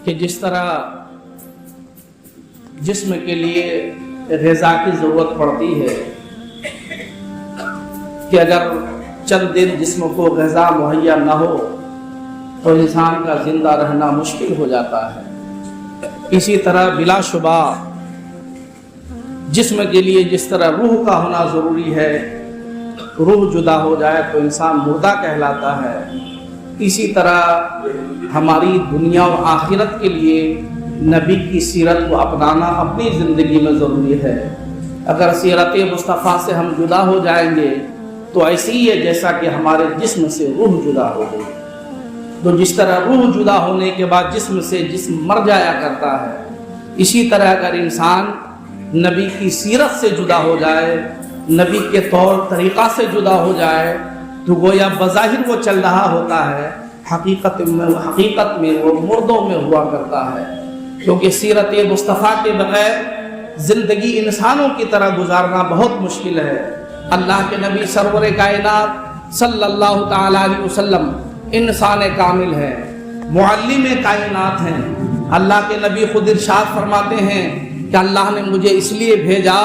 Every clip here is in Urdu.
کہ جس طرح جسم کے لیے غذا کی ضرورت پڑتی ہے کہ اگر چند دن جسم کو غذا مہیا نہ ہو تو انسان کا زندہ رہنا مشکل ہو جاتا ہے، اسی طرح بلا شبہ جسم کے لیے جس طرح روح کا ہونا ضروری ہے، روح جدا ہو جائے تو انسان مردہ کہلاتا ہے، اسی طرح ہماری دنیا اور آخرت کے لیے نبی کی سیرت کو اپنانا اپنی زندگی میں ضروری ہے۔ اگر سیرت مصطفیٰ سے ہم جدا ہو جائیں گے تو ایسی ہی ہے جیسا کہ ہمارے جسم سے روح جدا ہو گئی۔ تو جس طرح روح جدا ہونے کے بعد جسم سے جسم مر جایا کرتا ہے، اسی طرح اگر انسان نبی کی سیرت سے جدا ہو جائے، نبی کے طور طریقہ سے جدا ہو جائے تو گویا بظاہر وہ چل رہا ہوتا ہے، حقیقت میں وہ مردوں میں ہوا کرتا ہے، کیونکہ سیرت مصطفیٰ کے بغیر زندگی انسانوں کی طرح گزارنا بہت مشکل ہے۔ اللہ کے نبی سرور کائنات صلی اللہ تعالی علیہ وسلم انسان کامل ہے، معلم کائنات ہیں۔ اللہ کے نبی خود ارشاد فرماتے ہیں کہ اللہ نے مجھے اس لیے بھیجا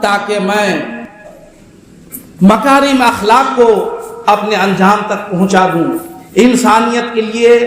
تاکہ میں مکارم اخلاق کو اپنے انجام تک پہنچا دوں۔ انسانیت کے لیے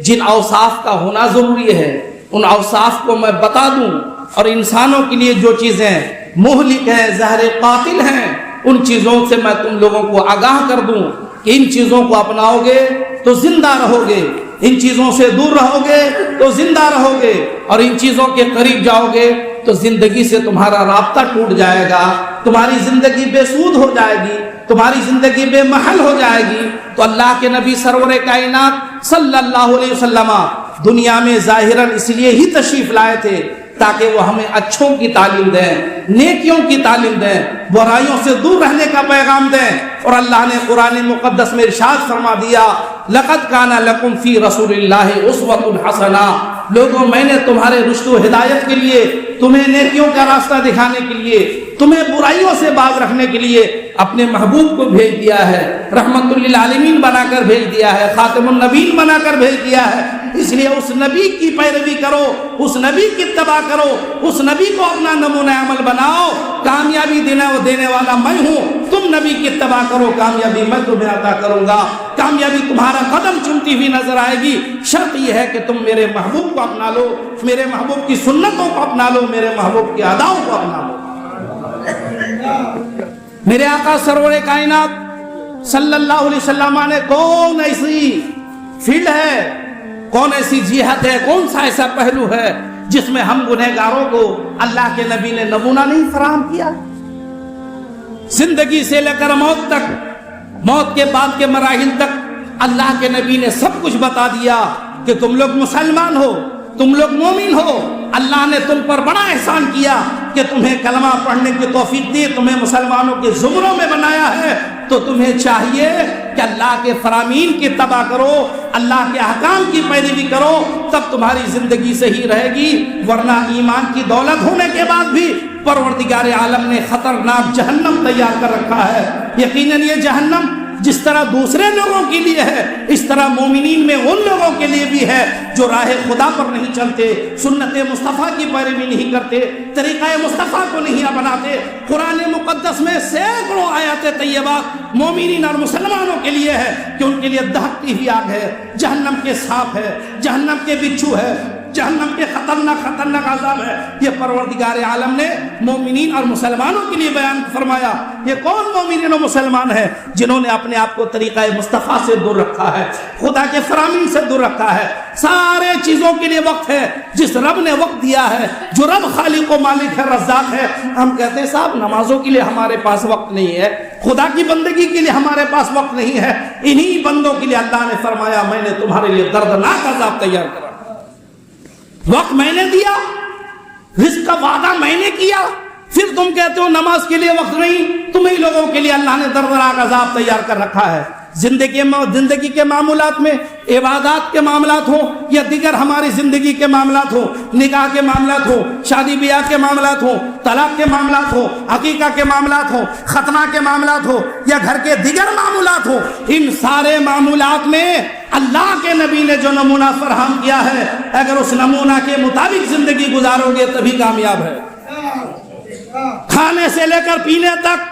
جن اوصاف کا ہونا ضروری ہے ان اوصاف کو میں بتا دوں، اور انسانوں کے لیے جو چیزیں مہلک ہیں، زہر قاتل ہیں، ان چیزوں سے میں تم لوگوں کو آگاہ کر دوں کہ ان چیزوں کو اپناؤ گے تو زندہ رہو گے، ان چیزوں سے دور رہو گے تو زندہ رہو گے، اور ان چیزوں کے قریب جاؤ گے تو زندگی سے تمہارا رابطہ ٹوٹ جائے گا، تمہاری زندگی بے سود ہو جائے گی، تمہاری زندگی بے محل ہو جائے گی۔ تو اللہ کے نبی سرور کائنات صلی اللہ علیہ وسلم دنیا میں ظاہراً اس لیے ہی تشریف لائے تھے تاکہ وہ ہمیں اچھوں کی تعلیم دیں، نیکیوں کی تعلیم دیں، برائیوں سے دور رہنے کا پیغام دیں۔ اور اللہ نے قرآن مقدس میں ارشاد فرما دیا، لقد کان لکم فی رسول اللہ اسوۃ حسنہ، لوگوں میں نے تمہارے رشد و ہدایت کے لیے، تمہیں نیکیوں کا راستہ دکھانے کے لیے، تمہیں برائیوں سے باز رکھنے کے لیے اپنے محبوب کو بھیج دیا ہے، رحمت للعالمین بنا کر بھیج دیا ہے، خاتم النبیین بنا کر بھیج دیا ہے۔ اس لیے اس نبی کی پیروی کرو، اس نبی کی اتباع کرو، اس نبی کو اپنا نمونہ عمل بناؤ۔ کامیابی دینے والا میں ہوں، تم نبی کی اتباع کرو، کامیابی میں تمہیں عطا کروں گا، کامیابی تمہارا قدم چومتی ہوئی نظر آئے گی۔ شرط یہ ہے کہ تم میرے محبوب کو اپنا لو، میرے محبوب کی سنتوں کو اپنا لو، میرے محبوب کی اداؤں کو اپنا لو۔ میرے آقا سرور کائنات صلی اللہ علیہ وسلم نے کون ایسی فیلڈ ہے، کون ایسی جہت ہے، کون سا ایسا پہلو ہے جس میں ہم گنہگاروں کو اللہ کے نبی نے نمونہ نہیں فراہم کیا؟ زندگی سے لے کر موت تک، موت کے بعد کے مراحل تک اللہ کے نبی نے سب کچھ بتا دیا کہ تم لوگ مسلمان ہو، تم لوگ مومن ہو، اللہ نے تم پر بڑا احسان کیا کہ تمہیں کلمہ پڑھنے کی توفیق دی، تمہیں مسلمانوں کے زمروں میں بنایا ہے، تو تمہیں چاہیے کہ اللہ کے فرامین کی اتباع کرو، اللہ کے احکام کی پیروی کرو، تب تمہاری زندگی صحیح رہے گی۔ ورنہ ایمان کی دولت ہونے کے بعد بھی پروردگار عالم نے خطرناک جہنم تیار کر رکھا ہے۔ یقیناً یہ جہنم جس طرح دوسرے لوگوں کے لیے ہے، اس طرح مومنین میں ان لوگوں کے لیے بھی ہے جو راہ خدا پر نہیں چلتے، سنت مصطفیٰ کی پیروی نہیں کرتے، طریقہ مصطفیٰ کو نہیں اپناتے۔ قرآن مقدس میں سینکڑوں آیات طیبات مومنین اور مسلمانوں کے لیے ہے کہ ان کے لیے دہکتی ہوئی آگ ہے، جہنم کے سانپ ہے، جہنم کے بچھو ہے، جہنم کے خطرناک عذاب ہے۔ یہ پروردگار عالم نے مومنین اور مسلمانوں کے لیے بیان فرمایا۔ یہ کون مومنین و مسلمان ہیں جنہوں نے اپنے آپ کو طریقہ مصطفیٰ سے دور رکھا ہے، خدا کے فرامین سے دور رکھا ہے۔ سارے چیزوں کے لیے وقت ہے، جس رب نے وقت دیا ہے، جو رب خالق و مالک ہے، رزاق ہے۔ ہم کہتے ہیں صاحب نمازوں کے لیے ہمارے پاس وقت نہیں ہے، خدا کی بندگی کے لیے ہمارے پاس وقت نہیں ہے۔ انہی بندوں کے لیے اللہ نے فرمایا میں نے تمہارے لیے دردناک عذاب تیار کرا، وقت میں نے دیا، رزق کا وعدہ میں نے کیا، پھر تم کہتے ہو نماز کے لیے وقت نہیں۔ تمہیں لوگوں کے لیے اللہ نے دردناک عذاب تیار کر رکھا ہے۔ زندگی کے معاملات میں، عبادات کے معاملات ہوں یا دیگر ہماری زندگی کے معاملات ہوں، نکاح کے معاملات ہوں، شادی بیاہ کے معاملات ہوں، طلاق کے معاملات ہوں، عقیقہ کے معاملات ہوں، ختنہ کے معاملات ہوں یا گھر کے دیگر معاملات ہوں، ان سارے معاملات میں اللہ کے نبی نے جو نمونہ فراہم کیا ہے، اگر اس نمونہ کے مطابق زندگی گزارو گے تبھی کامیاب ہے۔ کھانے سے لے کر پینے تک،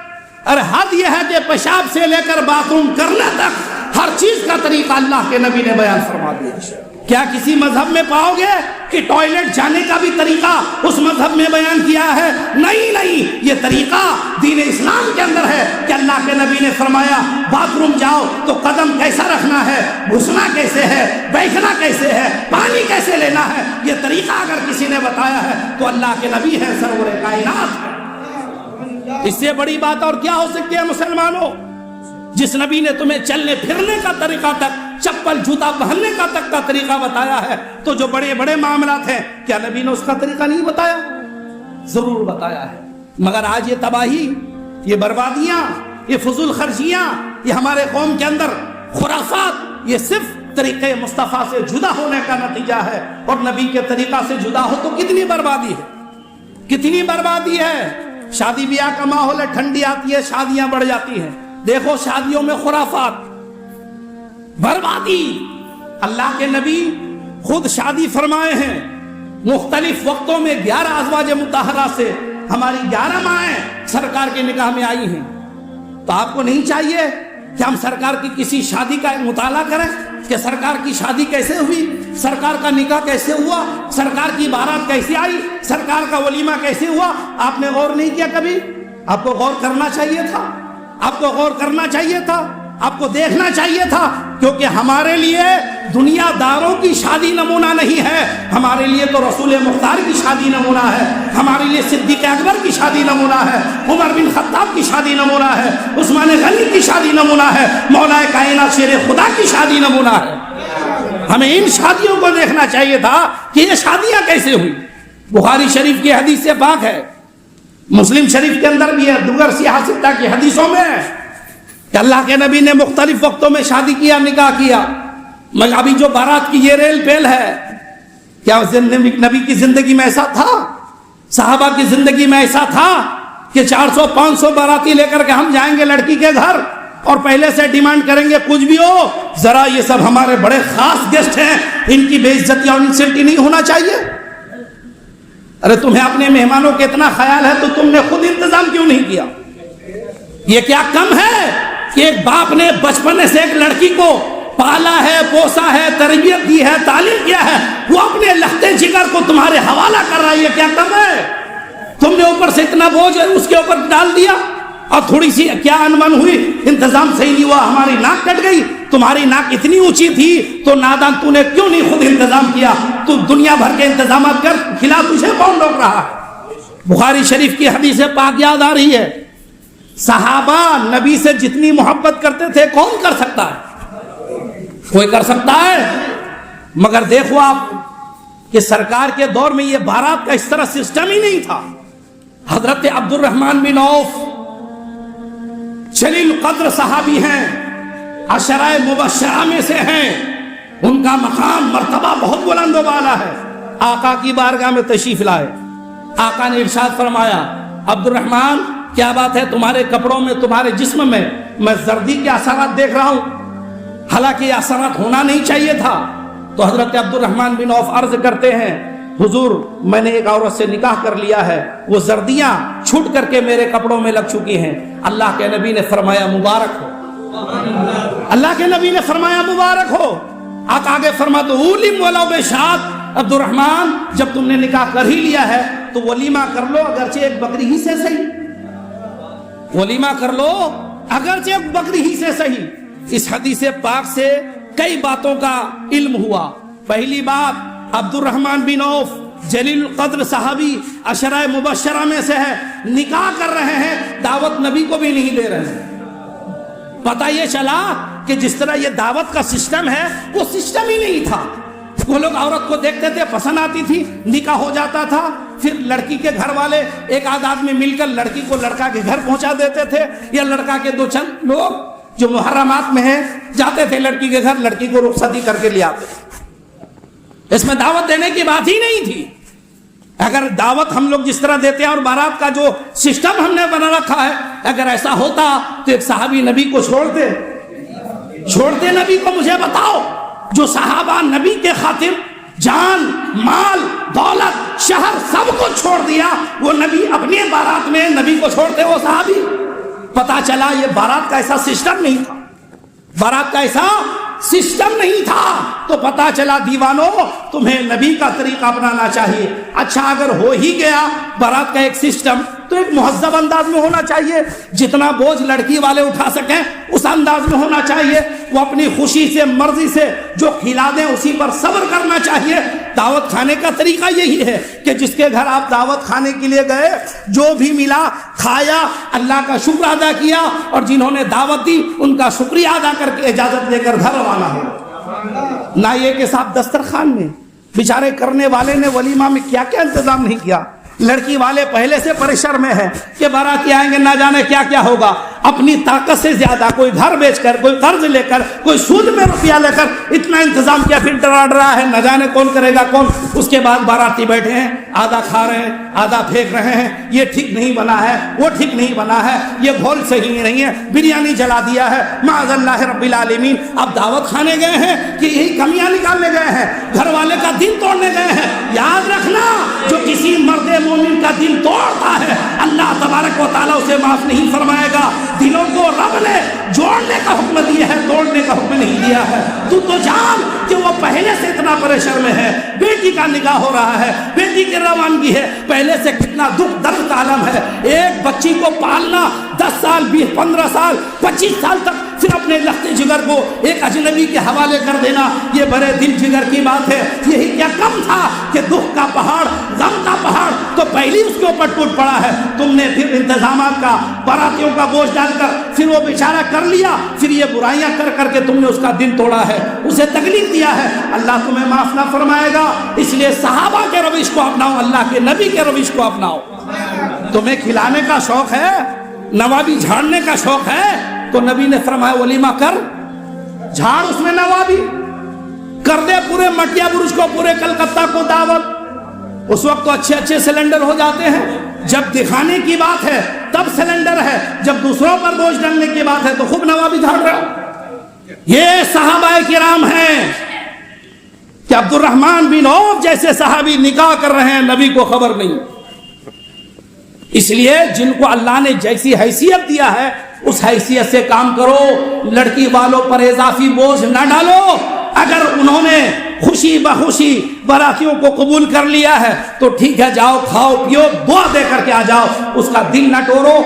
اور حد یہ ہے کہ پیشاب سے لے کر باتھ روم کرنے تک ہر چیز کا طریقہ اللہ کے نبی نے بیان فرما دیا۔ کیا کسی مذہب میں پاؤ گے کہ ٹوائلٹ جانے کا بھی طریقہ اس مذہب میں بیان کیا ہے؟ نہیں، یہ طریقہ دین اسلام کے اندر ہے کہ اللہ کے نبی نے فرمایا باتھ روم جاؤ تو قدم کیسا رکھنا ہے، گھسنا کیسے ہے، بیٹھنا کیسے ہے، پانی کیسے لینا ہے، یہ طریقہ اگر کسی نے بتایا ہے تو اللہ کے نبی ہے، سرور کائنات ہے۔ اس سے بڑی بات اور کیا ہو سکتی ہے مسلمانوں؟ جس نبی نے تمہیں چلنے پھرنے کا طریقہ تک، چپل جوتا پہننے کا تک کا طریقہ بتایا ہے، تو جو بڑے بڑے معاملات ہیں کیا نبی نے اس کا طریقہ نہیں بتایا؟ ضرور بتایا ہے۔ مگر آج یہ تباہی، یہ بربادیاں، یہ فضول خرچیاں، یہ ہمارے قوم کے اندر خرافات، یہ صرف طریقے مصطفیٰ سے جدا ہونے کا نتیجہ ہے۔ اور نبی کے طریقہ سے جدا ہو تو کتنی بربادی ہے، کتنی بربادی ہے۔ شادی بیاہ کا ماحول ہے، ٹھنڈی آتی ہے شادیاں بڑھ جاتی ہیں، دیکھو شادیوں میں خرافات، بربادی۔ اللہ کے نبی خود شادی فرمائے ہیں، مختلف وقتوں میں 11 ازواج مطہرہ سے ہماری 11 مائیں سرکار کے نکاح میں آئی ہیں۔ تو آپ کو نہیں چاہیے کہ ہم سرکار کی کسی شادی کا مطالعہ کریں کہ سرکار کی شادی کیسے ہوئی، سرکار کا نکاح کیسے ہوا، سرکار کی بارات کیسے آئی، سرکار کا ولیمہ کیسے ہوا؟ آپ نے غور نہیں کیا کبھی؟ آپ کو غور کرنا چاہیے تھا، آپ کو غور کرنا چاہیے تھا، آپ کو دیکھنا چاہیے تھا، کیونکہ ہمارے لیے دنیا داروں کی شادی نمونہ نہیں ہے، ہمارے لیے تو رسول مختار کی شادی نمونہ ہے، ہمارے لیے صدیق اکبر کی شادی نمونہ ہے، عمر بن خطاب کی شادی نمونہ ہے، عثمان غنی کی شادی نمونہ ہے، مولا کائنات شیر خدا کی شادی نمونہ ہے۔ ہمیں ان شادیوں کو دیکھنا چاہیے تھا کہ یہ شادیاں کیسے ہوئی۔ بخاری شریف کی حدیث سے پاک ہے، مسلم شریف کے اندر بھی ہے، دیگر سیاہ ستہ کی حدیثوں میں ہے کہ اللہ کے نبی نے مختلف وقتوں میں شادی کیا، نکاح کیا۔ مگر ابھی جو بارات کی یہ ریل پیل ہے، کیا نبی کی زندگی میں ایسا تھا، صحابہ کی زندگی میں ایسا تھا کہ 400-500 باراتی لے کر کے ہم جائیں گے لڑکی کے گھر اور پہلے سے ڈیمانڈ کریں گے کچھ بھی ہو، ذرا یہ سب ہمارے بڑے خاص گیسٹ ہیں، ان کی بے عزتی اور انسلٹ نہیں ہونا چاہیے؟ ارے تمہیں اپنے مہمانوں کے اتنا خیال ہے تو تم نے خود انتظام کیوں نہیں کیا؟ یہ کیا کم ہے کہ ایک باپ نے بچپن سے ایک لڑکی کو پالا ہے، پوسا ہے، تربیت دی ہے، تعلیم کیا ہے، وہ اپنے لختے جگر کو تمہارے حوالہ کر رہا ہے، یہ کیا کم ہے؟ تم نے اوپر سے اتنا بوجھ اس کے اوپر ڈال دیا، اور تھوڑی سی کیا انبن ہوئی، انتظام صحیح نہیں ہوا، ہماری ناک کٹ گئی، تمہاری ناک اتنی اونچی تھی تو نادان تو نے کیوں نہیں خود انتظام کیا؟ تو دنیا بھر کے انتظامات کر، کھلا تجھے کون روک رہا ہے؟ بخاری شریف کی حدیث پاک یاد آ رہی ہے، صحابہ نبی سے جتنی محبت کرتے تھے کون کر سکتا ہے؟ کوئی کر سکتا ہے؟ مگر دیکھو آپ کہ سرکار کے دور میں یہ بارات کا اس طرح سسٹم ہی نہیں تھا۔ حضرت عبد الرحمن بن عوف جلیل قدر صحابی ہیں، عشرہ مبشرہ میں سے ہیں، ان کا مقام مرتبہ بہت بلند و بالا ہے۔ آقا کی بارگاہ میں تشریف لائے، آقا نے ارشاد فرمایا، عبد الرحمن کیا بات ہے تمہارے کپڑوں میں، تمہارے جسم میں زردی کے اثرات دیکھ رہا ہوں، حالانکہ یہ اثرات ہونا نہیں چاہیے تھا۔ تو حضرت عبد الرحمن بن عوف عرض کرتے ہیں، حضور میں نے ایک عورت سے نکاح کر لیا ہے، وہ زردیاں چھوٹ کر کے میرے کپڑوں میں لگ چکی ہیں۔ اللہ کے نبی نے فرمایا مبارک ہو، اللہ کے نبی نے فرمایا مبارک ہو۔ آقا آگے فرماتے اولم ولو بشات، عبد الرحمن جب تم نے نکاح کر ہی لیا ہے تو ولیمہ کر لو، اگرچہ ایک بکری ہی سے صحیح، ولیمہ کر لو اگرچہ ایک بکری ہی سے صحیح۔ اس حدیث پاک سے کئی باتوں کا علم ہوا۔ پہلی بات، عبد الرحمن بن عوف جلیل القدر صحابی عشرہ مبشرہ میں سے ہے، نکاح کر رہے ہیں، دعوت نبی کو بھی نہیں دے رہے ہیں۔ پتہ یہ چلا کہ جس طرح یہ دعوت کا سسٹم ہے وہ سسٹم ہی نہیں تھا۔ وہ لوگ عورت کو دیکھتے تھے، پسند آتی تھی، نکاح ہو جاتا تھا، پھر لڑکی کے گھر والے ایک آدھ آدمی مل کر لڑکی کو لڑکا کے گھر پہنچا دیتے تھے، یا لڑکا کے دو چند لوگ جو محرمات میں ہے جاتے تھے لڑکی کے گھر, لڑکی کو رخصتی کر کے لے آتے. اس میں دعوت دینے کی بات ہی نہیں تھی. اگر دعوت ہم لوگ جس طرح دیتے ہیں اور بارات کا جو سسٹم ہم نے بنا رکھا ہے, اگر ایسا ہوتا تو ایک صحابی نبی کو چھوڑتے نبی کو. مجھے بتاؤ, جو صحابہ نبی کے خاطر جان, مال, دولت, شہر سب کو چھوڑ دیا, وہ نبی اپنی بارات میں نبی کو چھوڑتے وہ صحابی. پتا چلا یہ بارات کا ایسا سسٹم نہیں تھا, بارات کا ایسا سسٹم نہیں تھا. تو پتا چلا دیوانوں, تمہیں نبی کا طریقہ اپنانا چاہیے. اچھا اگر ہو ہی گیا بارات کا ایک سسٹم, تو ایک مہذب انداز میں ہونا چاہیے. جتنا بوجھ لڑکی والے اٹھا سکیں اس انداز میں ہونا چاہیے. وہ اپنی خوشی سے, مرضی سے جو کھلا دیں اسی پر صبر کرنا چاہیے. دعوت کھانے کا طریقہ یہی ہے کہ جس کے گھر آپ دعوت کھانے کے لیے گئے, جو بھی ملا کھایا, اللہ کا شکر ادا کیا, اور جنہوں نے دعوت دی ان کا شکریہ ادا کر کے اجازت لے کر گھر روانہ ہو. نہ یہ کہ صاحب دسترخوان میں بیچارے کرنے والے نے ولیمہ میں کیا کیا انتظام نہیں کیا. لڑکی والے پہلے سے پریشر میں ہیں کہ باراتی آئیں گے, نہ جانے کیا کیا ہوگا. اپنی طاقت سے زیادہ کوئی گھر بیچ کر, کوئی قرض لے کر, کوئی سود میں روپیہ لے کر اتنا انتظام کیا, پھر ڈرا رہا ہے, نہ جانے کون کرے گا کون. اس کے بعد باراتی بیٹھے ہیں, آدھا کھا رہے ہیں, آدھا پھینک رہے ہیں, یہ ٹھیک نہیں بنا ہے, وہ ٹھیک نہیں بنا ہے, یہ گھول صحیح نہیں ہے, بریانی جلا دیا ہے, معاذ اللہ رب العالمین. اب دعوت کھانے گئے ہیں کہ یہی کمیاں نکالنے گئے ہیں, گھر والے کا دل توڑنے گئے ہیں. یاد رکھنا, جو کسی مرد مومن کا دل توڑتا ہے اللہ تبارک و تعالیٰ اسے معاف نہیں فرمائے گا. دلوں کو رب نے جوڑنے کا حکم دیا ہے, توڑنے کا حکم نہیں دیا ہے. تو جان کہ وہ پہلے سے اتنا پریشر میں ہے, بیٹی کا نکاح ہو رہا ہے, بیٹی کی روانگی ہے, پہلے سے کتنا دکھ درد کا عالم ہے. ایک بچی کو پالنا 10 سال, 20, 15 سال, 25 سال تک, پھر اپنے لخت جگر کو ایک اجنبی کے حوالے کر دینا, یہ بڑے دل جگر کی بات ہے. یہی کیا کم تھا کہ دکھ کا پہاڑ, غم کا پہاڑ تو پہلی اس کے اوپر ٹوٹ پڑا ہے. تم نے پھر انتظامات کا, باراتیوں کا بوجھ ڈال کر پھر وہ بیچارہ کر لیا, پھر یہ برائیاں کر کر کے تم نے اس کا دل توڑا ہے, اسے تکلیف دیا ہے. اللہ تمہیں معاف نہ فرمائے گا. اس لیے صحابہ کے روش کو اپناؤ, اللہ کے نبی کے روش کو اپناؤ. تمہیں کھلانے کا شوق ہے, نوابی جھاڑنے کا شوق ہے, تو نبی نے فرمایا ولیمہ کر, جھاڑ اس میں نوابی کر دے, پورے مٹیا برج کو, پورے کلکتہ کو دعوت. اس وقت تو اچھے اچھے سلنڈر ہو جاتے ہیں, جب دکھانے کی بات ہے تب سلنڈر ہے, جب دوسروں پر بوجھ ڈالنے کی بات ہے تو خوب نوابی جھاڑ رہے ہو. یہ صحابہ کرام ہیں کہ عبد الرحمن بن عوف جیسے صحابی نکاح کر رہے ہیں, نبی کو خبر نہیں. اس لیے جن کو اللہ نے جیسی حیثیت دیا ہے اس حیثیت سے کام کرو, لڑکی والوں پر اضافی بوجھ نہ ڈالو. اگر انہوں نے خوشی بخوشی براتیوں کو قبول کر لیا ہے تو ٹھیک ہے, جاؤ کھاؤ پیو, دعا دے کر کے آ جاؤ. اس کا دل نہ توڑو,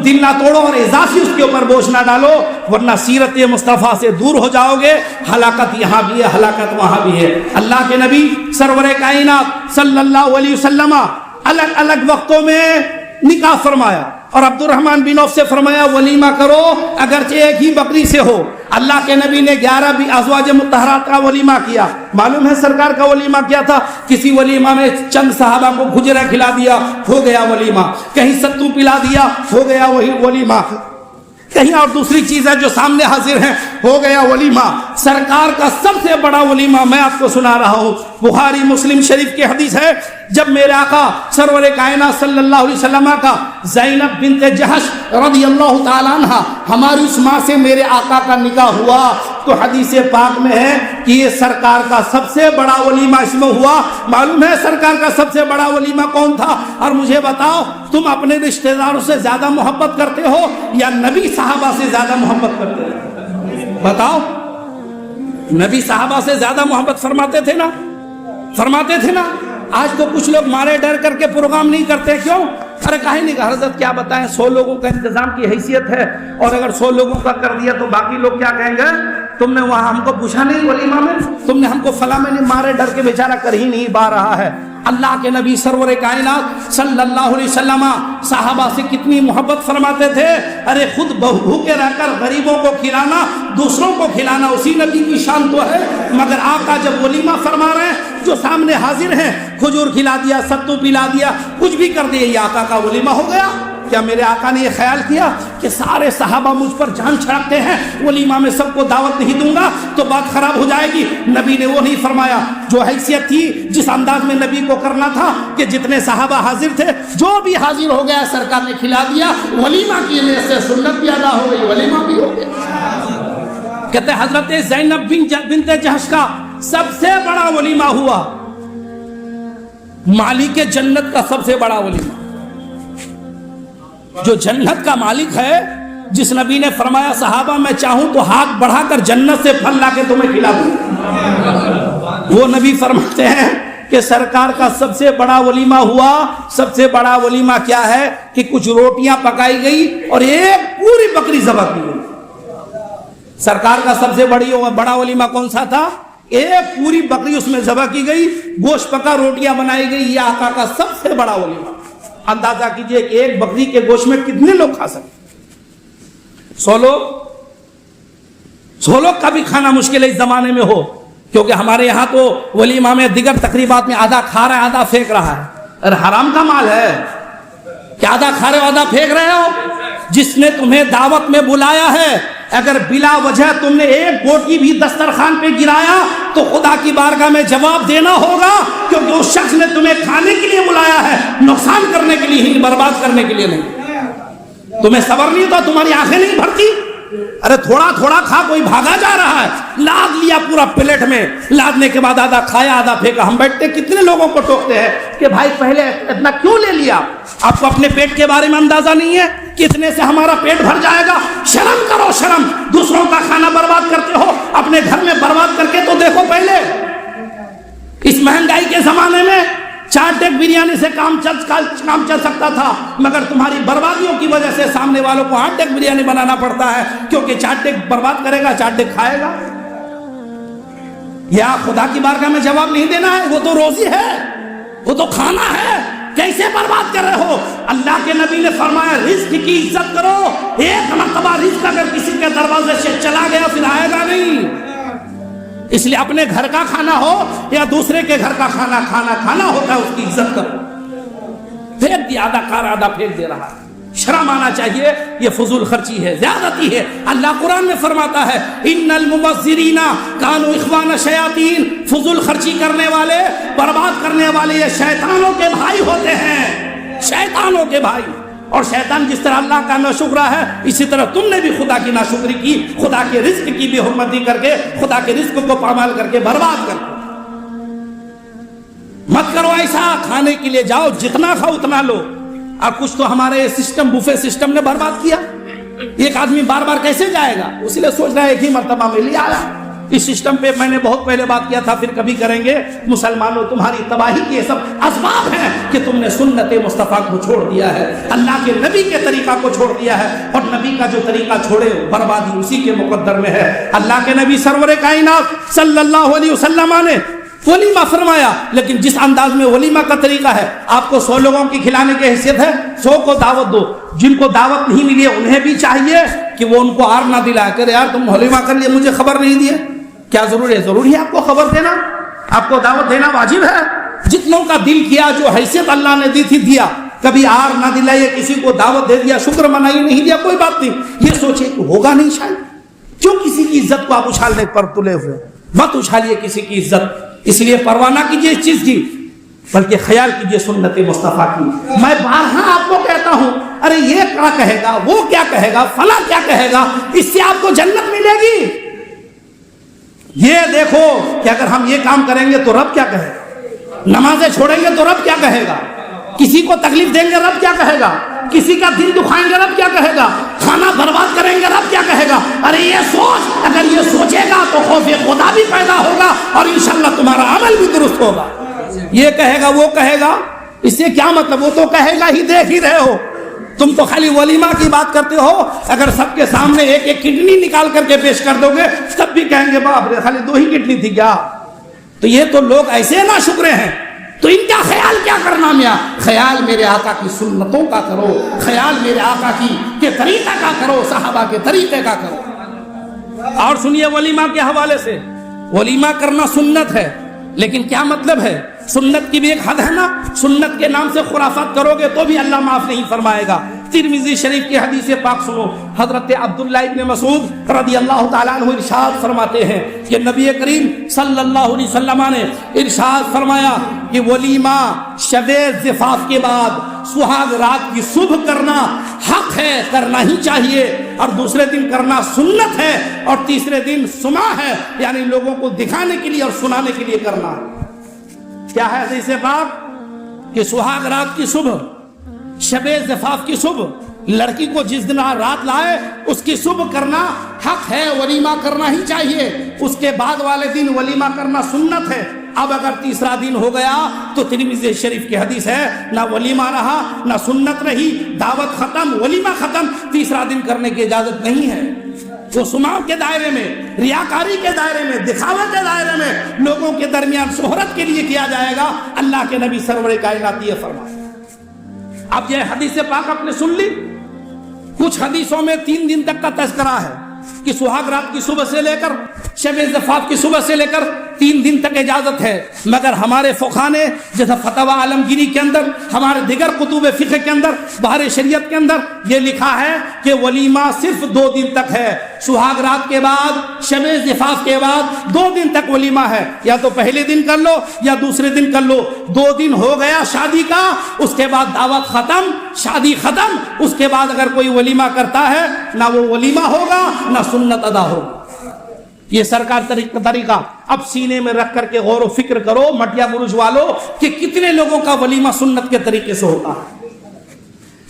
دل نہ توڑو اور اضافی اس کے اوپر بوجھ نہ ڈالو, ورنہ سیرت مصطفیٰ سے دور ہو جاؤ گے. ہلاکت یہاں بھی ہے, ہلاکت وہاں بھی ہے. اللہ کے نبی سرور کائنات صلی اللہ علیہ وسلم الگ الگ وقتوں میں نکاح فرمایا, اور عبد الرحمن بن عوف سے فرمایا ولیمہ کرو اگرچہ ایک ہی بکری سے ہو. اللہ کے نبی نے 11 ازواج مطہرات کا ولیمہ کیا. معلوم ہے سرکار کا ولیمہ کیا تھا؟ کسی ولیمہ میں چند صحابہ کو کھجرا کھلا دیا, ہو گیا ولیمہ. کہیں ستو پلا دیا, ہو گیا وہی ولیمہ. کہیں اور دوسری چیزیں جو سامنے حاضر ہیں, ہو گیا ولیمہ. سرکار کا سب سے بڑا ولیمہ میں آپ کو سنا رہا ہوں, بخاری مسلم شریف کی حدیث ہے. جب میرے آقا سرور کائنات صلی اللہ علیہ وسلم کا زینب بنت جہش رضی اللہ تعالیٰ عنہ, ہماری اس ماں سے میرے آقا کا نکاح ہوا, تو حدیث پاک میں ہے کہ یہ سرکار کا سب سے بڑا ولیمہ اس میں ہوا. معلوم ہے سرکار کا سب سے بڑا ولیمہ کون تھا؟ اور مجھے بتاؤ, تم اپنے رشتہ داروں سے زیادہ محبت کرتے ہو یا نبی صحابہ سے زیادہ محبت کرتے ہو؟ بتاؤ. نبی صحابہ سے زیادہ محبت فرماتے تھے نا. آج تو کچھ لوگ مارے ڈر کر کے پروگرام نہیں کرتے. کیوں؟ ارے کہیں نہیں کہ حضرت کیا بتائیں, 100 لوگوں کا انتظام کی حیثیت ہے, اور اگر 100 لوگوں کا کر دیا تو باقی لوگ کیا کہیں گے؟ تم نے وہاں ہم کو پوچھا نہیں ولیمہ میں, تم نے ہم کو فلاں میں نہیں, مارے ڈر کے بیچارہ کر ہی نہیں پا رہا ہے. اللہ کے نبی سرور کائنات صلی اللہ علیہ وسلم صحابہ سے کتنی محبت فرماتے تھے. ارے خود بھوکے رہ کر غریبوں کو کھلانا, دوسروں کو کھلانا اسی نبی کی شان تو ہے. مگر آقا جب ولیمہ فرما رہے ہیں, جو سامنے حاضر ہیں, کھجور کھلا دیا, ستو پلا دیا, کچھ بھی کر دیا, یہ آقا کا ولیمہ ہو گیا. کیا میرے آقا نے یہ خیال کیا کہ سارے صحابہ مجھ پر جان چھڑکتے ہیں، ولیمہ میں سب کو دعوت نہیں دوں گا تو بات خراب ہو جائے گی؟ نبی نے وہ نہیں فرمایا. جو حیثیت تھی، جس انداز میں نبی کو کرنا تھا کہ جتنے صحابہ حاضر تھے جو بھی حاضر ہو گیا سرکار نے کھلا دیا، ولیمہ کی نیت سے سنت بھی ادا ہو گئی، ولیمہ بھی ہو گیا. کہتے ہیں حضرت زینب بنت جحش کا سب سے بڑا ولیمہ ہوا، مالک جنت کا سب سے بڑا ولیمہ. جو جنت کا مالک ہے، جس نبی نے فرمایا صحابہ میں چاہوں تو ہاتھ بڑھا کر جنت سے پھل لا کے تمہیں کھلا دوں، وہ نبی فرماتے ہیں کہ سرکار کا سب سے بڑا ولیمہ ہوا. سب سے بڑا ولیمہ کیا ہے کہ کچھ روٹیاں پکائی گئی اور ایک پوری بکری ذبح کی گئی. سرکار کا سب سے بڑا ولیمہ کون سا تھا؟ ایک پوری بکری اس میں ذبح کی گئی، گوشت پکا، روٹیاں بنائی گئی. یہ آقا کا سب سے بڑا ولیمہ. اندازہ کیجئے ایک بکری کے گوشت میں کتنے لوگ کھا سکتے؟ 100 لوگ. 100 لوگ کا بھی کھانا مشکل ہے اس زمانے میں ہو، کیونکہ ہمارے یہاں تو ولیمہ میں دیگر تقریبات میں آدھا کھا رہا ہے آدھا پھینک رہا ہے. ارے حرام کا مال ہے کہ آدھا کھا رہے ہو آدھا پھینک رہے ہو. جس نے تمہیں دعوت میں بلایا ہے، اگر بلا وجہ تم نے ایک بوٹی بھی دسترخوان پہ گرایا تو خدا کی بارگاہ میں جواب دینا ہوگا، کیونکہ اس شخص نے تمہیں کھانے کے لیے بلایا ہے، نقصان کرنے کے لیے ہی، برباد کرنے کے لیے نہیں. تمہیں صبر نہیں ہوتا، تمہاری آنکھیں نہیں بھرتی؟ ارے تھوڑا تھوڑا کھا، کوئی بھاگا جا رہا ہے، لاد لیا پورا پلیٹ میں، لادنے کے بعد آدھا کھایا آدھا پھینکا. ہم بیٹھتے کتنے لوگوں کو ٹوکتے ہیں کہ بھائی پہلے اتنا کیوں لے لیا؟ آپ کو اپنے پیٹ کے بارے میں اندازہ نہیں ہے کتنے سے ہمارا پیٹ بھر جائے گا؟ شرم کرو شرم. دوسروں کا کھانا برباد کرتے ہو، اپنے گھر میں برباد کر کے تو دیکھو پہلے. اس مہنگائی کے زمانے میں 4 ڈیگ بریانی سے کام چل سکتا تھا، مگر تمہاری بربادیوں کی وجہ سے سامنے والوں کو 8 ڈیگ بریانی بنانا پڑتا ہے، کیونکہ 4 ڈیگ برباد کرے گا 4 ڈیگ کھائے گا. یا خدا کی بارگاہ میں جواب نہیں دینا ہے؟ وہ تو روزی ہے، وہ تو کھانا ہے، کیسے برباد کر رہے ہو؟ اللہ کے نبی نے فرمایا رزق کی عزت کرو. ایک مرتبہ رزق اگر کسی کے دروازے سے چلا گیا پھر آئے گا نہیں. اس لیے اپنے گھر کا کھانا ہو یا دوسرے کے گھر کا کھانا ہوتا ہے، اس کی عزت کرو. پھینک دیا آدھا کھا رہا آدھا پھینک دے رہا. شرم آنا چاہیے، یہ فضول خرچی ہے، زیادتی ہے. اللہ قرآن میں فرماتا ہے ان المبذرین کانوا اخوان الشیاطین، فضول خرچی کرنے والے، برباد کرنے والے یہ شیطانوں کے بھائی ہوتے ہیں، شیطانوں کے بھائی. اور شیطان جس طرح اللہ کا ناشکرا ہے، اسی طرح تم نے بھی خدا کی ناشکری کی، خدا کے رزق کی بے حرمتی کر کے، خدا کے رزق کو پامال کر کے برباد کر. مت کرو ایسا. کھانے کے لیے جاؤ، جتنا کھاؤ اتنا لو. اور کچھ تو ہمارے سسٹم، بوفے سسٹم نے برباد کیا. ایک آدمی بار بار کیسے جائے گا؟ اس لیے سوچ رہا ہے ایک ہی مرتبہ میں لے آیا. اس سسٹم پہ میں نے بہت پہلے بات کیا تھا، پھر کبھی کریں گے. مسلمانوں، تمہاری تباہی کے سب اسباب ہیں کہ تم نے سنت مصطفیٰ کو چھوڑ دیا ہے، اللہ کے نبی کے طریقہ کو چھوڑ دیا ہے. اور نبی کا جو طریقہ چھوڑے بربادی اسی کے مقدر میں ہے. اللہ کے نبی سرور کائنات صلی اللہ علیہ وسلم نے ولیمہ فرمایا، لیکن جس انداز میں ولیمہ کا طریقہ ہے، آپ کو 100 لوگوں کی کھلانے کی حیثیت ہے، 100 کو دعوت دو. جن کو دعوت نہیں ملی ہے انہیں بھی چاہیے کہ وہ ان کو آر نہ دلائے کہ یار تم ولیمہ کر لیے مجھے خبر نہیں دیے. کیا ضروری ہے؟ ضروری ہے آپ کو خبر دینا، آپ کو دعوت دینا واجب ہے. جتنوں کا دل کیا، جو حیثیت اللہ نے دی تھی دیا. کبھی آر نہ دلائیے، کسی کو دعوت دے دیا، شکر منائی نہیں دیا، کوئی بات نہیں. یہ سوچے کہ ہوگا نہیں شاید. کیوں کسی کی عزت کو آپ اچھالنے پر تلے ہوئے؟ مت اچھالیے کسی کی عزت. اس لیے پرواہ نہ کیجیے اس چیز کی، بلکہ خیال کیجیے سنت مصطفیٰ کی. میں بارہا آپ کو کہتا ہوں، ارے یہ کیا کہے گا، وہ کیا کہے گا، فلاں کیا کہے گا، اس سے آپ کو جنت ملے گی. یہ دیکھو کہ اگر ہم یہ کام کریں گے تو رب کیا کہے گا، نمازیں چھوڑیں گے تو رب کیا کہے گا، کسی کو تکلیف دیں گے رب کیا کہے گا، کسی کا دل دکھائیں گے رب کیا کہے گا، کھانا برباد کریں گے رب کیا کہے گا. ارے یہ سوچ، اگر یہ سوچے گا تو خوف خدا بھی پیدا ہوگا اور انشاءاللہ تمہارا عمل بھی درست ہوگا. یہ کہے گا وہ کہے گا، اس سے کیا مطلب؟ وہ تو کہے گا ہی، دیکھ ہی رہے ہو. تم تو خالی ولیمہ کی بات کرتے ہو. اگر سب کے سامنے ایک ایک کڈنی نکال کر کے پیش کر دو گے تب بھی کہیں گے باپ رے خالی 2 ہی کڈنی تھی کیا. تو یہ تو لوگ ایسے نا شکرے ہیں. تو ان کا خیال کیا کرنا؟ میاں خیال میرے آقا کی سنتوں کا کرو، خیال میرے آقا کی کے طریقہ کا کرو، صحابہ کے طریقے کا کرو. اور سنیے ولیمہ کے حوالے سے، ولیمہ کرنا سنت ہے، لیکن کیا مطلب ہے؟ سنت کی بھی ایک حد ہے نا. سنت کے نام سے خرافات کرو گے تو بھی اللہ معاف نہیں فرمائے گا. ترمذی شریف کی حدیث پاک سنو. حضرت عبداللہ ابن مسعود رضی اللہ تعالیٰ عنہ ارشاد فرماتے ہیں کہ نبی کریم صلی اللہ علیہ وسلم نے ارشاد فرمایا کہ ولیمہ شب زفاف کے بعد سہاگ رات کی صبح کرنا حق ہے، کرنا ہی چاہیے، اور دوسرے دن کرنا سنت ہے، اور تیسرے دن سما ہے، یعنی لوگوں کو دکھانے کے لیے اور سنانے کے لیے کرنا ہے. کیا ہے حدیث پاک کہ سہاگ رات کی صبح، شب زفاف کی صبح، لڑکی کو جس دن رات لائے اس کی صبح کرنا حق ہے، ولیمہ کرنا ہی چاہیے. اس کے بعد والے دن ولیمہ کرنا سنت ہے. اب اگر تیسرا دن ہو گیا تو ترمذی شریف کی حدیث ہے، نہ ولیمہ رہا نہ سنت رہی، دعوت ختم، ولیمہ ختم، تیسرا دن کرنے کی اجازت نہیں ہے. وہ سماع کے دائرے میں، ریاکاری کے دائرے میں، دکھاوے کے دائرے میں، لوگوں کے درمیان شہرت کے لیے کیا جائے گا. اللہ کے نبی سرور کائنات یہ فرمایا. اب یہ حدیث پاک آپ نے سن لی. کچھ حدیثوں میں 3 دن تک کا تذکرہ ہے کہ سہاگ رات کی صبح سے لے کر شب زفاف کی صبح سے لے کر 3 دن تک اجازت ہے. مگر ہمارے فقہا نے جیسا فتاوی عالمگیری کے اندر، ہمارے دیگر کتب فقہ کے اندر، بحر شریعت کے اندر یہ لکھا ہے کہ ولیمہ صرف 2 دن تک ہے. سہاگ رات کے بعد، شب زفاف کے بعد 2 دن تک ولیمہ ہے. یا تو پہلے دن کر لو یا دوسرے دن کر لو. 2 دن ہو گیا شادی کا، اس کے بعد دعوت ختم، شادی ختم. اس کے بعد اگر کوئی ولیمہ کرتا ہے نہ وہ ولیمہ ہوگا نہ سنت ادا ہوگا. یہ سرکار طریقہ اب سینے میں رکھ کر کے غور و فکر کرو مٹیا برج والو کہ کتنے لوگوں کا ولیمہ سنت کے طریقے سے ہوتا ہے.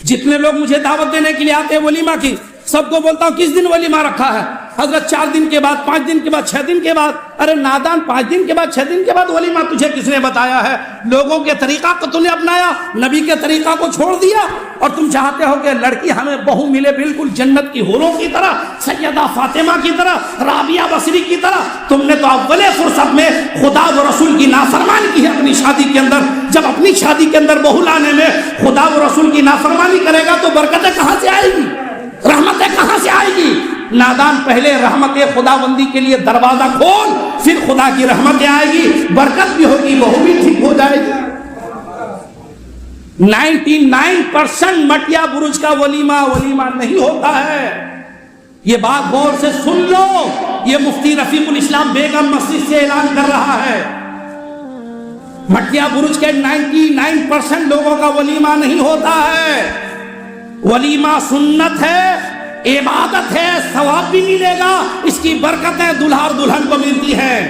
جتنے لوگ مجھے دعوت دینے کے لیے آتے ہیں ولیمہ کی، سب کو بولتا ہوں کس دن ولیمہ رکھا ہے؟ حضرت 4 دن کے بعد، 5 دن کے بعد، 6 دن کے بعد. ارے نادان، 5 دن کے بعد 6 دن کے بعد ولیمہ تجھے کس نے بتایا ہے؟ لوگوں کے طریقہ کو تم نے اپنایا، نبی کے طریقہ کو چھوڑ دیا، اور تم چاہتے ہو کہ لڑکی ہمیں بہو ملے بالکل جنت کی حوروں کی طرح، سیدہ فاطمہ کی طرح، رابعہ بصری کی طرح. تم نے تو اول فرصت میں خدا و رسول کی نافرمانی کی ہے اپنی شادی کے اندر. جب اپنی شادی کے اندر بہو لانے میں خدا و رسول کی نافرمانی کرے گا تو برکتیں کہاں سے آئے گی؟ رحمتیں کہاں سے آئے گی؟ نادان، پہلے رحمت خدا بندی کے لیے دروازہ کھول، پھر خدا کی رحمتیں آئے گی، برکت بھی ہوگی، بہو بھی ٹھیک ہو جائے گی. 99% مٹیا برج کا ولیمہ نہیں ہوتا ہے. یہ بات غور سے سن لو. یہ مفتی رفیق الاسلام بیگم مسجد سے اعلان کر رہا ہے. مٹیا برج کے 99% لوگوں کا ولیمہ نہیں ہوتا ہے. ولیمہ سنت ہے، عبادت ہے، ثواب بھی ملے گا، اس کی برکتیں دلہا اور دلہن کو ملتی ہیں.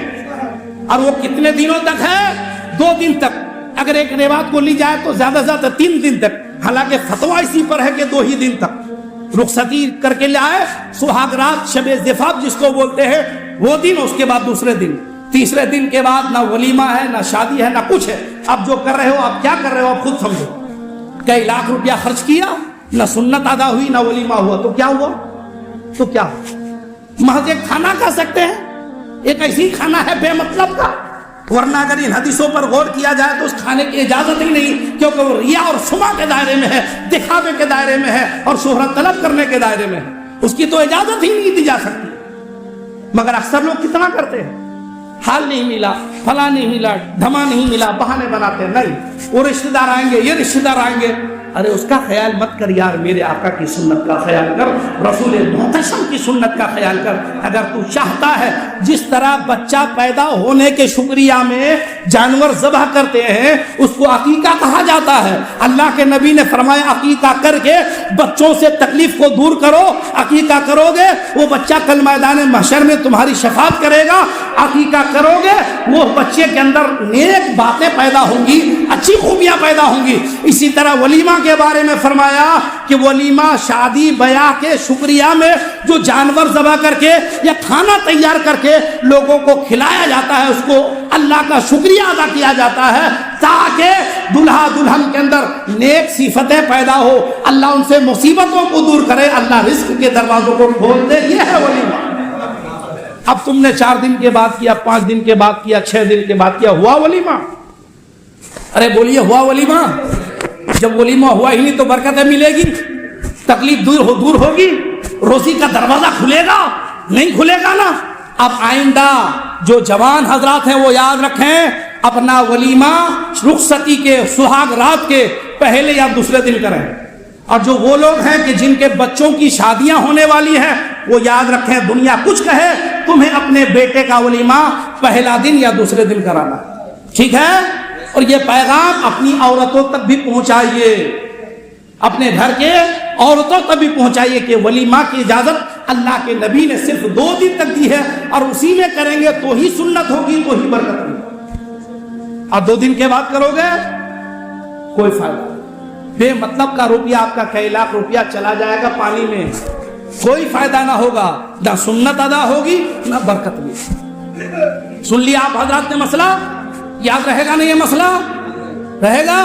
اور وہ کتنے دنوں تک ہے؟ 2 دن تک. اگر ایک روایت کو لی جائے تو زیادہ سے زیادہ 3 دن تک. حالانکہ فتویٰ اسی پر ہے کہ 2 ہی دن تک رخصتی کر کے لائے. سہاگ رات، شب زفاف جس کو بولتے ہیں، وہ دن، اس کے بعد دوسرے دن. تیسرے دن کے بعد نہ ولیمہ ہے، نہ شادی ہے، نہ کچھ ہے. اب جو کر رہے ہو، اب کیا کر رہے ہو، اب خود سمجھو. کئی لاکھ روپیہ خرچ کیا، نہ سنت ادا ہوئی نہ ولیمہ ہوا، تو کیا ہوا؟ تو کیا ہوا؟ محض ایک کھانا کھا سکتے ہیں. ایک ایسی کھانا ہے بے مطلب کا. ورنہ اگر ان حدیثوں پر غور کیا جائے تو اس کھانے کی اجازت ہی نہیں، کیونکہ وہ ریا اور سما کے دائرے میں ہے، دکھاوے کے دائرے میں ہے، اور شہرت طلب کرنے کے دائرے میں ہے. اس کی تو اجازت ہی نہیں دی جا سکتی. مگر اکثر لوگ کتنا کرتے ہیں، حال نہیں ملا، فلاں نہیں ملا، دھما نہیں ملا، بہانے بناتے ہیں. نہیں، وہ رشتہ دار آئیں گے، یہ رشتہ دار آئیں گے. ارے اس کا خیال مت کر یار، میرے آقا کی سنت کا خیال کر، رسول محتشم کی سنت کا خیال کر. اگر تو چاہتا ہے جس طرح بچہ پیدا ہونے کے شکریہ میں جانور ذبح کرتے ہیں، اس کو عقیقہ کہا جاتا ہے. اللہ کے نبی نے فرمایا عقیقہ کر کے بچوں سے تکلیف کو دور کرو. عقیقہ کرو گے وہ بچہ کل میدان محشر میں تمہاری شفاعت کرے گا. عقیقہ کرو گے وہ بچے کے اندر نیک باتیں پیدا ہوں گی، اچھی خوبیاں پیدا ہوں گی. اسی طرح ولیمہ کے بارے میں فرمایا کہ ولیمہ شادی بیاہ کے شکریہ میں جو جانور ذبح کر کے یا کھانا تیار کر کے لوگوں کو کھلایا جاتا ہے، اس کو اللہ کا شکریہ ادا کیا جاتا ہے تاکہ دلہا دلہن کے اندر نیک صفتیں پیدا ہو، اللہ ان سے مصیبتوں کو دور کرے، اللہ رزق کے دروازوں کو کھول دے. یہ ہے ولیمہ. اب تم نے 4 دن کے بعد کیا، 5 دن کے بعد کیا، 6 دن کے بعد کیا، ہوا ولیمہ؟ ارے بولیے، ہوا ولیمہ؟ جب ولیمہ ہوا ہی نہیں تو برکتیں ملے گی، تکلیف دور ہوگی، روزی کا دروازہ کھلے گا؟ نہیں کھلے گا نا. اب آئندہ جو جوان حضرات ہیں وہ یاد رکھیں، اپنا ولیمہ رخصتی کے، سہاگ رات کے پہلے یا دوسرے دن کریں. اور جو وہ لوگ ہیں کہ جن کے بچوں کی شادیاں ہونے والی ہیں، وہ یاد رکھیں دنیا کچھ کہے، تمہیں اپنے بیٹے کا ولیمہ پہلا دن یا دوسرے دن کرانا، ٹھیک ہے؟ اور یہ پیغام اپنی عورتوں تک بھی پہنچائیے، اپنے گھر کے عورتوں تک بھی پہنچائیے کہ ولیمہ کی اجازت اللہ کے نبی نے صرف 2 دن تک دی ہے، اور اسی میں کریں گے تو ہی سنت ہوگی، تو ہی برکت ہوگی۔ اور 2 دن کے بعد کرو گے کوئی فائدہ نہیں، بے مطلب کا روپیہ آپ کا کئی لاکھ روپیہ چلا جائے گا پانی میں، کوئی فائدہ نہ ہوگا، نہ سنت ادا ہوگی نہ برکت بھی۔ سن لیا آپ حضرات نے مسئلہ؟ یاد رہے گا نا یہ مسئلہ؟ رہے گا،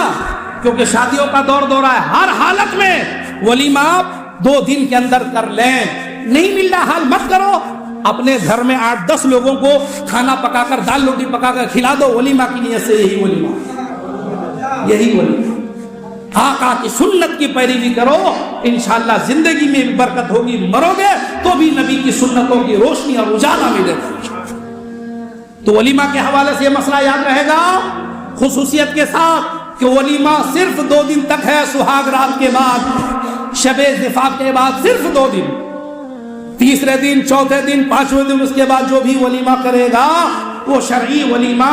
کیونکہ شادیوں کا دور دورہ ہے، ہر حالت میں ولیمہ آپ 2 دن کے اندر کر لیں، نہیں مل رہا حال مت کرو، اپنے گھر میں 8-10 لوگوں کو کھانا پکا کر، دال روٹی پکا کر کھلا دو، ولیمہ کی نیت سے یہی ولیمہ، یہی ولیمہ۔ آقا کی سنت کی پیروی کرو، انشاءاللہ زندگی میں بھی برکت ہوگی، مرو گے تو بھی نبی کی سنتوں کی روشنی اور اجالا ملے گا۔ تو ولیمہ کے حوالے سے یہ مسئلہ یاد رہے گا خصوصیت کے ساتھ کہ ولیمہ صرف 2 دن تک ہے، سہاگ رات کے بعد، شب زفاف کے بعد صرف 2 دن، تیسرے دن، چوتھے دن، 5ویں دن اس کے بعد جو بھی ولیمہ کرے گا وہ شرعی ولیمہ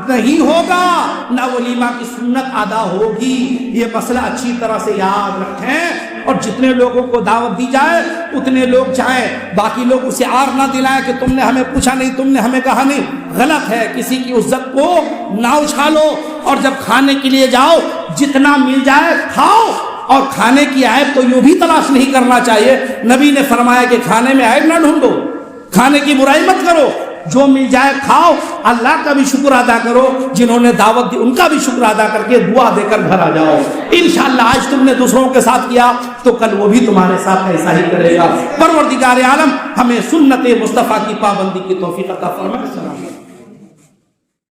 نہیں ہوگا، نہ ولیمہ کی سنت ادا ہوگی۔ یہ مسئلہ اچھی طرح سے یاد رکھیں، اور جتنے لوگوں کو دعوت دی جائے اتنے لوگ جائیں، باقی لوگ اسے آر نہ دلائیں کہ تم نے ہمیں پوچھا نہیں، تم نے ہمیں کہا نہیں، غلط ہے۔ کسی کی عزت کو نہ اچھالو، اور جب کھانے کے لیے جاؤ جتنا مل جائے کھاؤ، اور کھانے کی عیب تو یوں بھی تلاش نہیں کرنا چاہیے، نبی نے فرمایا کہ کھانے میں عیب نہ ڈھونڈو، کھانے کی برائی مت کرو، جو مل جائے کھاؤ، اللہ کا بھی شکر ادا کرو، جنہوں نے دعوت دی ان کا بھی شکر ادا کر کے دعا دے کر گھر آ جاؤ۔ انشاءاللہ آج تم نے دوسروں کے ساتھ کیا تو کل وہ بھی تمہارے ساتھ ایسا ہی کرے گا۔ پروردگار عالم ہمیں سنت مصطفیٰ کی پابندی کی توفیق عطا فرمائے۔